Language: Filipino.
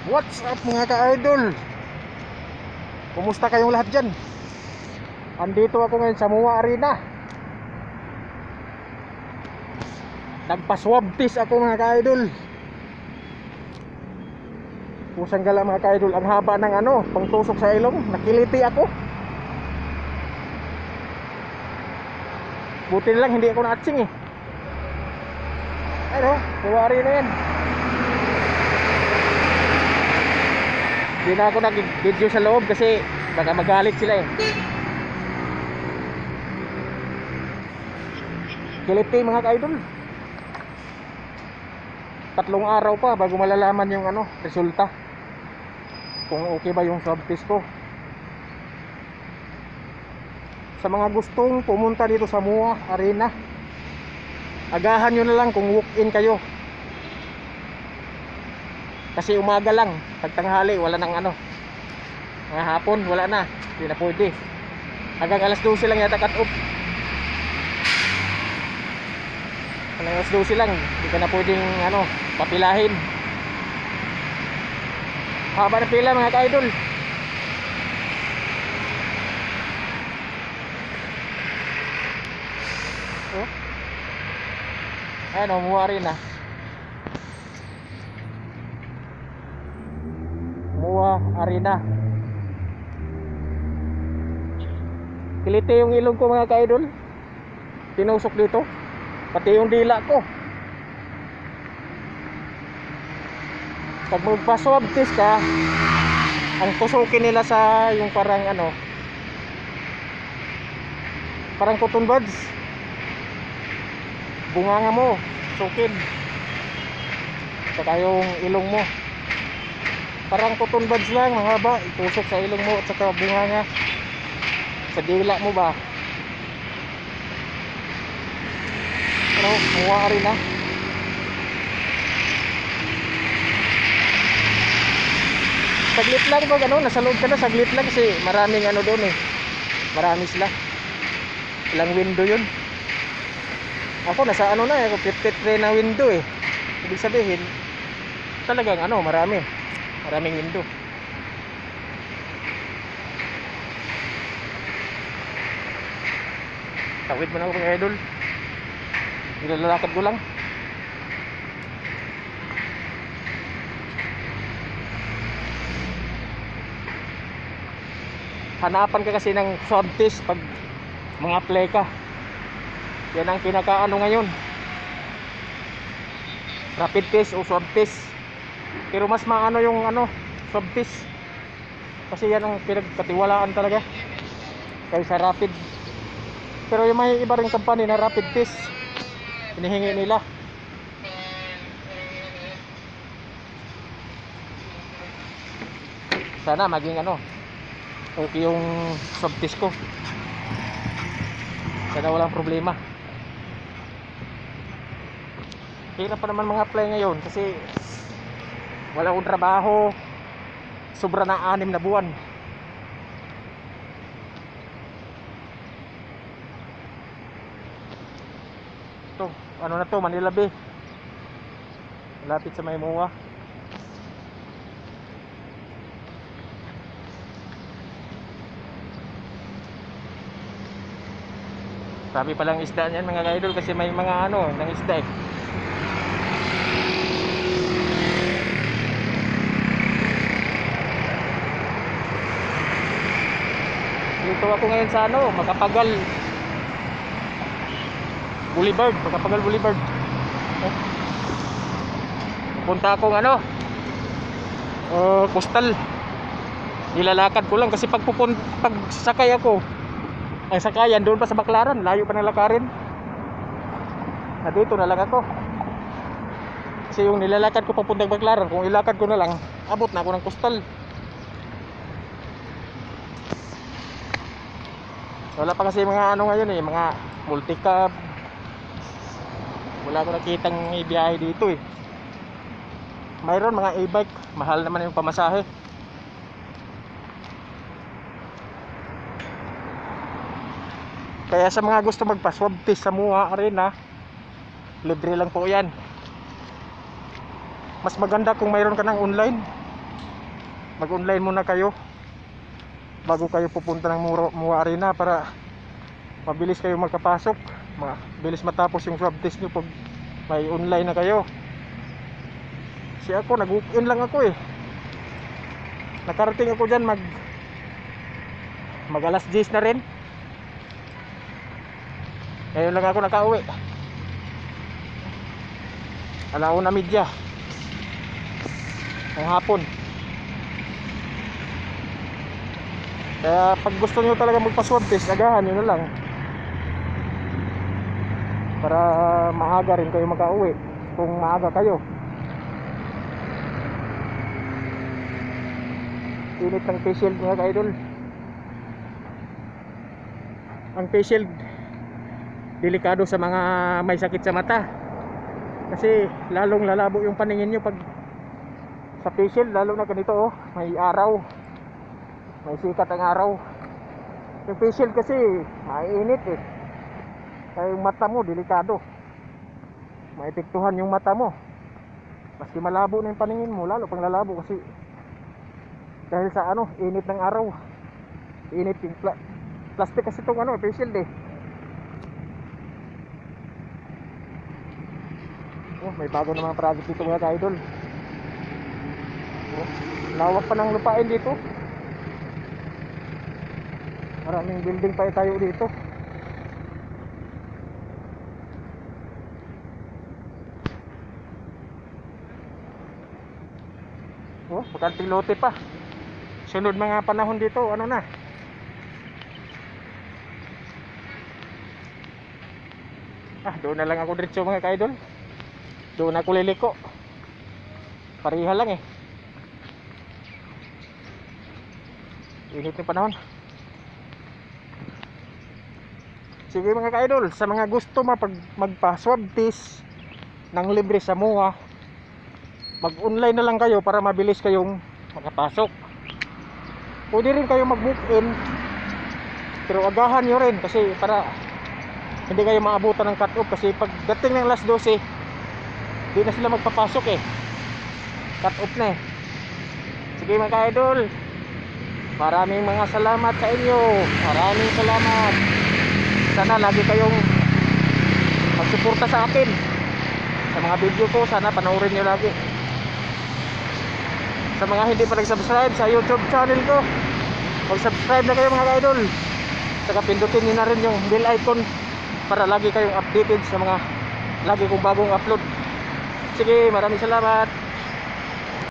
What's up mga ka-idol? Kumusta kayong lahat dyan? Andito ako ngayon sa MOA Arena. Nagpa-swab test ako mga ka-idol. Pusang gala mga ka-idol. Ang haba ng pangtusok sa ilong. Nakiliti ako. Buti na lang hindi ako na-atsing eh. Ayun, MOA Arena yan. Hindi na ako nag-video sa loob kasi baka magalit sila eh. Kiliti mga ka-idol. 3 araw pa bago malalaman yung resulta. Kung okay ba yung swab test ko. Sa mga gustong pumunta dito sa MOA Arena, agahan nyo na lang kung walk-in kayo. Kasi umaga lang, pagtanghali wala nang mga hapon wala na, hindi na pwede. Hanggang alas 12 lang yata cut off. Hanggang alas 12 lang, hindi ka na pwedeng papilahin. Haba na pila mga ka-idol. Oh. Ayan, MOA Arena. MOA Arena. Kiliti yung ilong ko mga ka-idol. Tinusok dito. Pati yung dila ko. Pag magpa-swab test ka, ang tusukin nila sa yung parang parang cotton buds. Bunganga mo, tusukin. Saka yung ilong mo. Parang cotton buds lang, mahaba. Itusok sa ilong mo at saka bunganga. Sa dila mo ba? MOA Arena. Saglit lang pag nasa loob ka na, saglit lang kasi maraming doon eh. Marami sila. Ilang window yun. Ako nasa na ako 53 na window eh. Ibig sabihin talagang maraming window. Tawid mo na ako mga idol. Nilalakad ko lang. Hanapan ka kasi ng swab test pag mga apply ka. Yan ang pinakaano ngayon. Rapid test o swab test. Pero mas maano yung swab test. Kasi yan ang pinagkatiwalaan talaga kaysa rapid. Pero yung may iba ring company na rapid test hinihingi nila. Sana maging okay yung swab test ko. Sana walang problema. Hirap pa naman mga apply ngayon kasi wala akong trabaho. Sobra na 6 na buwan. Ito, na to, Manila Bay. Malapit sa may MOA. Sabi palang isda niyan mga ka-idol kasi may mga ng isda eh. Dito ako ngayon sa Makapagal Boulevard, Makapagal Boulevard. Punta akong Coastal. Nilalakad ko lang kasi pag sakay ako, ang sakayan doon pa sa Baclaran, layo pa ng lakarin. Dito na lang ako. Kasi yung nilalakad ko papuntang Baclaran, kung ilakad ko na lang, abot na ako ng Coastal. Wala pa kasi mga ngayon eh, mga multicab. Wala ko nakitang ibiyahe dito eh. Mayroon mga e-bike, mahal naman yung pamasahe. Kaya sa mga gusto magpa-swab test sa MOA Arena, libre lang po yan. Mas maganda kung mayroon ka ng online mag-online muna kayo bago kayo pupunta ng Mua Arena para mabilis kayo magkapasok, mabilis matapos yung swab test nyo pag may online na kayo. Kasi ako nag-walk-in lang ako eh. Nakarating ako dyan mag alas 10 na rin. Ngayon lang ako nakauwi. 1:30 ng hapon. Kaya pag gusto nyo talaga magpa-swab test, agahan nyo na lang para maaga rin kayo makauwi kung maaga kayo. Init ng face shield mga ka-idol. Ang face shield delikado sa mga may sakit sa mata kasi lalong lalabo yung paningin nyo pag sa face shield, lalo na ganito oh, may araw, may sikat ang araw. Yung face shield kasi mainit eh, kaya yung mata mo delikado, maepektuhan yung mata mo. Maski malabo na yung paningin mo, lalo pang lalabo kasi dahil sa init ng araw. Init yung plastic kasi itong face shield eh. Oh, may bago namang project dito mga ka-idol. Oh, lawak pa ng lupain dito. Maraming building pa tayo dito. Oh, bakanting lote pa. Sunod mga panahon dito, ano na? Doon na lang ako diretso mga ka-idol. Doon ako liliko. Pariha lang eh. Init ng panahon. Sige mga ka-idol, sa mga gusto magpa-swab test ng libre sa MUA, mag-online na lang kayo para mabilis kayong makapasok. Pwede rin kayo mag-book-in, pero agahan nyo rin kasi para hindi kayo maabutan ng cut-off. Kasi pag dating ng alas 12, di na sila magpapasok eh, cut-off na eh. Sige mga ka-idol, maraming mga salamat sa inyo. Maraming salamat. Sana lagi kayong magsuporta sa akin sa mga video ko. Sana panoorin nyo lagi. Sa mga hindi pa nag-subscribe sa YouTube channel ko, mag-subscribe na kayo mga ka-idol. Saka pindutin nyo na rin yung bell icon para lagi kayong updated sa mga lagi kong bagong upload. Sige, maraming salamat.